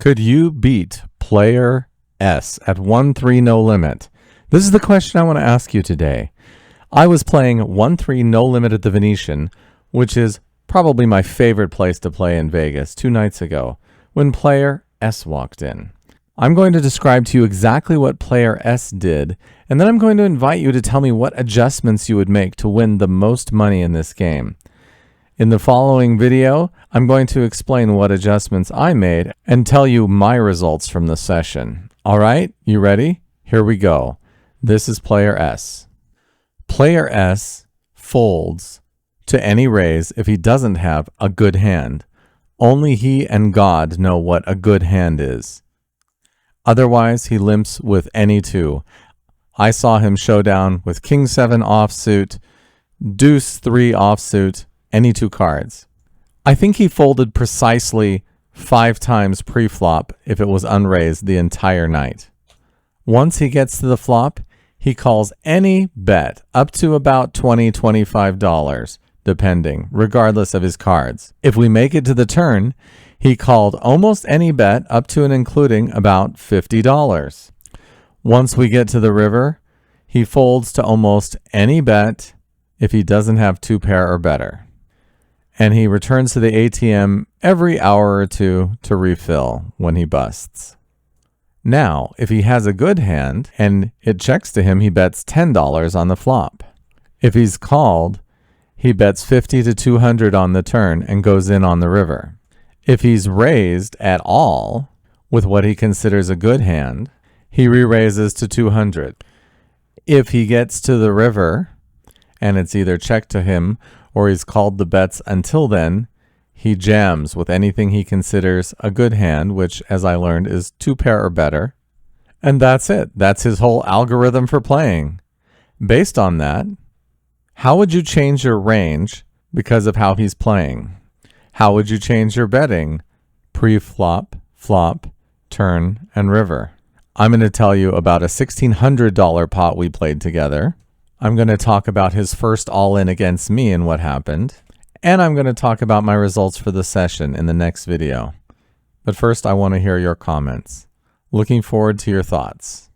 Could you beat player S at 1-3 no limit? This is the question I want to ask you today. I was playing 1-3 no limit at the Venetian, which is probably my favorite place to play in Vegas, 2 nights ago, when player S walked in. I'm going to describe to you exactly what player S did, and then I'm going to invite you to tell me what adjustments you would make to win the most money in this game. In the following video, I'm going to explain what adjustments I made and tell you my results from the session. All right, you ready? Here we go. This is player S. Player S folds to any raise if he doesn't have a good hand. Only he and God know what a good hand is. Otherwise, he limps with any two. I saw him showdown with King 7 offsuit, Deuce 3 offsuit, any two cards. I think he folded precisely 5 times pre-flop if it was unraised the entire night. Once he gets to the flop, he calls any bet up to about $20, $25, depending, regardless of his cards. If we make it to the turn, he called almost any bet up to and including about $50. Once we get to the river, he folds to almost any bet if he doesn't have 2 pair or better. And he returns to the ATM every hour or two to refill when he busts. Now, if he has a good hand and it checks to him, he bets $10 on the flop. If he's called, he bets $50 to $200 on the turn and goes in on the river. If he's raised at all with what he considers a good hand, he re-raises to $200. If he gets to the river and it's either checked to him or he's called the bets until then, he jams with anything he considers a good hand, which, as I learned, is 2 pair or better. And that's it. That's his whole algorithm for playing. Based on that, how would you change your range because of how he's playing? How would you change your betting? Pre-flop, flop, turn, and river. I'm going to tell you about a $1,600 pot we played together. I'm going to talk about his first all-in against me and what happened. And I'm going to talk about my results for the session in the next video. But first, I want to hear your comments. Looking forward to your thoughts.